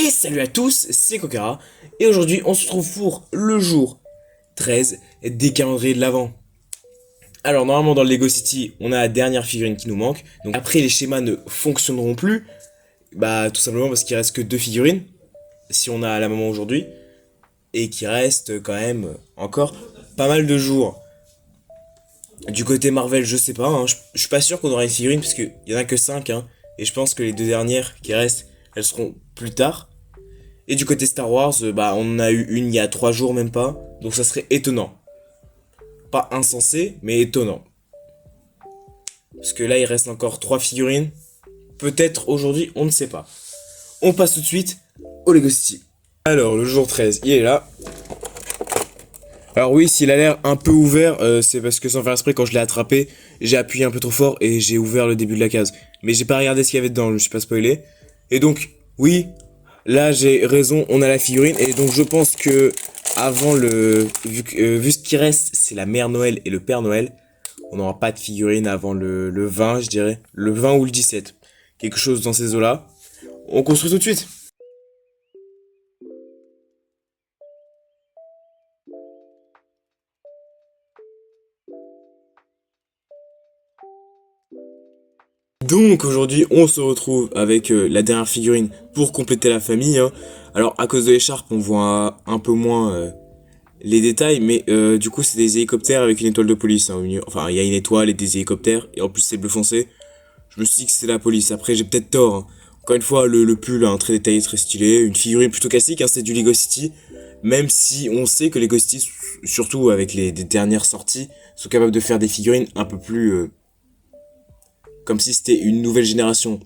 Et salut à tous, c'est Kokara, et aujourd'hui on se retrouve pour le jour 13 des calendriers de l'Avent. Alors normalement dans le Lego City, on a la dernière figurine qui nous manque, donc après les schémas ne fonctionneront plus, bah tout simplement parce qu'il reste que deux figurines, si on a à la moment aujourd'hui, et qu'il reste quand même encore pas mal de jours. Du côté Marvel, je sais pas, hein, je suis pas sûr qu'on aura une figurine, parce qu'il y en a que 5, hein, et je pense que les deux dernières qui restent, elles seront plus tard. Et du côté Star Wars, bah on en a eu une il y a 3 jours même pas, donc ça serait étonnant. Pas insensé, mais étonnant. Parce que là il reste encore 3 figurines. Peut-être aujourd'hui, on ne sait pas. On passe tout de suite au Lego City. Alors le jour 13, il est là. Alors oui, s'il a l'air un peu ouvert, c'est parce que sans faire exprès, quand je l'ai attrapé, j'ai appuyé un peu trop fort et j'ai ouvert le début de la case. Mais j'ai pas regardé ce qu'il y avait dedans, je me suis pas spoilé. Et donc, oui, là j'ai raison, on a la figurine. Et donc je pense que avant vu ce qui reste, c'est la mère Noël et le Père Noël, on n'aura pas de figurine avant le 20, je dirais. Le 20 ou le 17. Quelque chose dans ces eaux-là. On construit tout de suite. Donc aujourd'hui on se retrouve avec la dernière figurine pour compléter la famille, hein. Alors à cause de l'écharpe on voit un peu moins les détails, mais du coup c'est des hélicoptères avec une étoile de police, hein, au milieu. Enfin il y a une étoile et des hélicoptères, et en plus c'est bleu foncé. Je me suis dit que c'est la police, après j'ai peut-être tort, hein. Encore une fois le pull hein, très détaillé, très stylé, une figurine plutôt classique, hein, c'est du Lego City. Même si on sait que Lego City, surtout avec des dernières sorties, sont capables de faire des figurines un peu plus comme si c'était une nouvelle génération.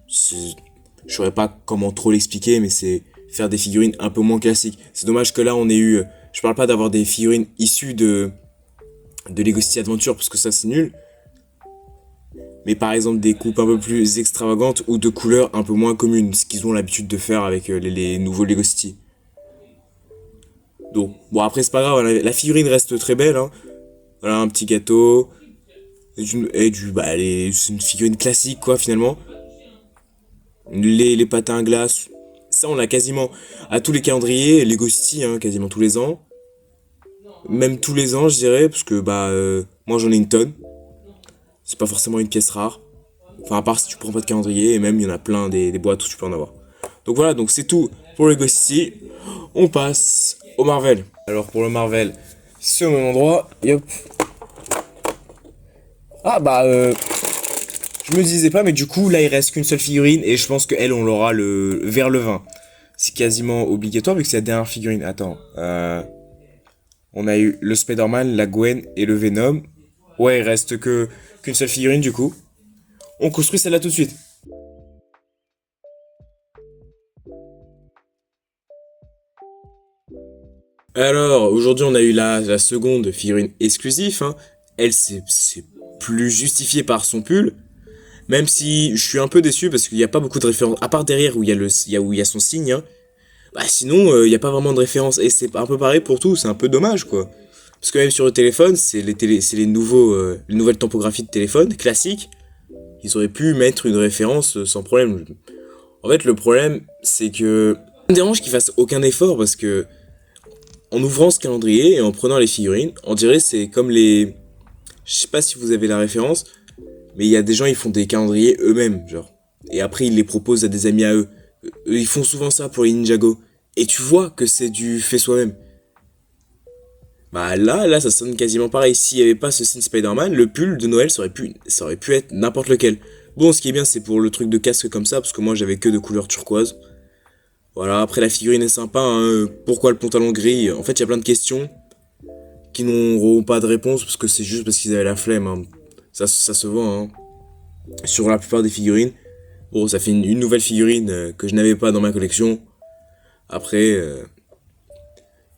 Je saurais pas comment trop l'expliquer, mais c'est faire des figurines un peu moins classiques. C'est dommage que là on ait eu, je parle pas d'avoir des figurines issues de Lego City Adventure, parce que ça c'est nul, mais par exemple des coupes un peu plus extravagantes ou de couleurs un peu moins communes, ce qu'ils ont l'habitude de faire avec les nouveaux Lego City. Donc bon, après c'est pas grave, la figurine reste très belle, hein. Voilà, un petit gâteau bah c'est une figurine classique quoi finalement. Les patins à glace, ça on l'a quasiment à tous les calendriers, Lego City, hein, quasiment tous les ans. Même tous les ans je dirais, parce que bah moi j'en ai une tonne. C'est pas forcément une pièce rare. Enfin à part si tu prends pas de calendrier, et même il y en a plein des boîtes où tu peux en avoir. Donc voilà, donc c'est tout pour Lego City. On passe au Marvel. Alors pour le Marvel, c'est au même endroit. Yop. Ah bah je me disais pas, mais du coup là il reste qu'une seule figurine, et je pense qu'elle on l'aura vers le 20. C'est quasiment obligatoire vu que c'est la dernière figurine. Attends, on a eu le Spider-Man, la Gwen et le Venom. Ouais, il reste qu'une seule figurine du coup. On construit celle-là tout de suite. Alors, aujourd'hui on a eu la seconde figurine exclusive, hein. Elle c'est plus justifié par son pull. Même si je suis un peu déçu parce qu'il n'y a pas beaucoup de références. À part derrière où il y a son signe, hein. Bah sinon, il n'y a pas vraiment de référence. Et c'est un peu pareil pour tout, c'est un peu dommage quoi. Parce que même sur le téléphone, c'est les nouvelles topographies de téléphone classiques. Ils auraient pu mettre une référence sans problème. En fait, le problème, c'est que ça me dérange qu'ils fassent aucun effort, parce que en ouvrant ce calendrier et en prenant les figurines, on dirait c'est comme les. Je sais pas si vous avez la référence, mais il y a des gens ils font des calendriers eux-mêmes, genre. Et après ils les proposent à des amis à eux. Ils font souvent ça pour les Ninjago. Et tu vois que c'est du fait soi-même. Bah là, ça sonne quasiment pareil. S'il n'y avait pas ce signe Spider-Man, le pull de Noël, ça aurait pu être n'importe lequel. Bon, ce qui est bien, c'est pour le truc de casque comme ça, parce que moi j'avais que de couleur turquoise. Voilà, après la figurine est sympa, hein. Pourquoi le pantalon gris? En fait, il y a plein de questions qui n'auront pas de réponse, parce que c'est juste parce qu'ils avaient la flemme, hein. Ça se voit, hein. Sur la plupart des figurines. Bon, ça fait une nouvelle figurine que je n'avais pas dans ma collection. Après,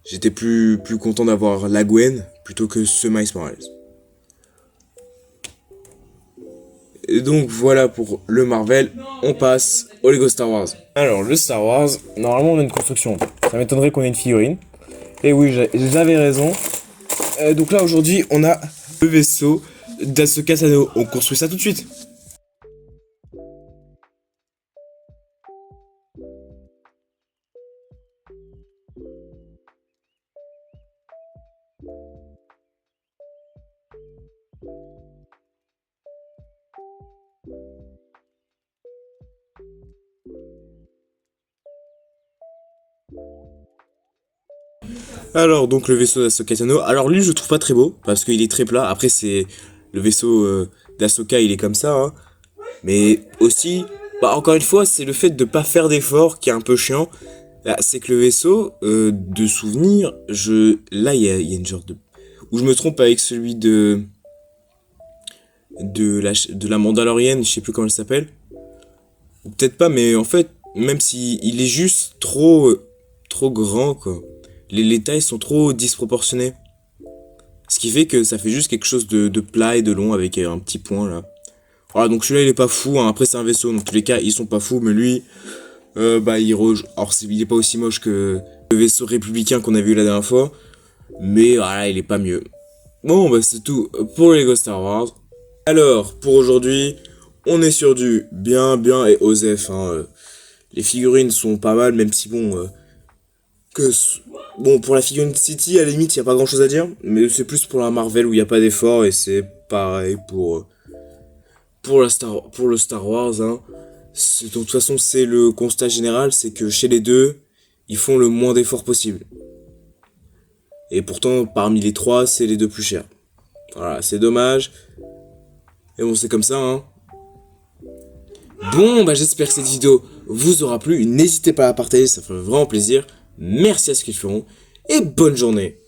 j'étais plus content d'avoir la Gwen plutôt que ce Miles Morales. Et donc voilà pour le Marvel, on passe au Lego Star Wars. Alors le Star Wars, normalement on a une construction. Ça m'étonnerait qu'on ait une figurine. Et oui, j'avais raison. Donc là aujourd'hui on a le vaisseau d'Ahsoka Tano. On construit ça tout de suite. Alors, donc le vaisseau d'Ahsoka Tano. Alors lui, je le trouve pas très beau, parce qu'il est très plat. Après, c'est le vaisseau d'Ahsoka, il est comme ça, hein. Mais aussi, bah, encore une fois, c'est le fait de pas faire d'efforts qui est un peu chiant. Là, c'est que le vaisseau de souvenir, là, il y a une genre de... Ou je me trompe avec celui de la Mandalorienne, je sais plus comment elle s'appelle. Ou peut-être pas, mais en fait, même si il est juste trop grand, quoi. Les tailles sont trop disproportionnées. Ce qui fait que ça fait juste quelque chose de plat et de long avec un petit point là. Voilà, donc celui-là il est pas fou, hein. Après c'est un vaisseau, donc tous les cas ils sont pas fous, mais lui, bah alors il est pas aussi moche que le vaisseau républicain qu'on a vu la dernière fois, mais voilà, il est pas mieux. Bon, bah c'est tout pour les Lego Star Wars. Alors, pour aujourd'hui, on est sur du bien et OSEF, hein. Les figurines sont pas mal, même si bon, bon, pour la figurine City, à la limite, il y a pas grand chose à dire, mais c'est plus pour la Marvel où il y a pas d'effort, et c'est pareil pour le Star Wars, hein. De toute façon, c'est le constat général, c'est que chez les deux, ils font le moins d'efforts possible. Et pourtant, parmi les trois, c'est les deux plus chers. Voilà, c'est dommage. Et bon, c'est comme ça, hein. Bon, bah j'espère que cette vidéo vous aura plu. N'hésitez pas à la partager, ça ferait vraiment plaisir. Merci à ceux qui le feront. Et bonne journée.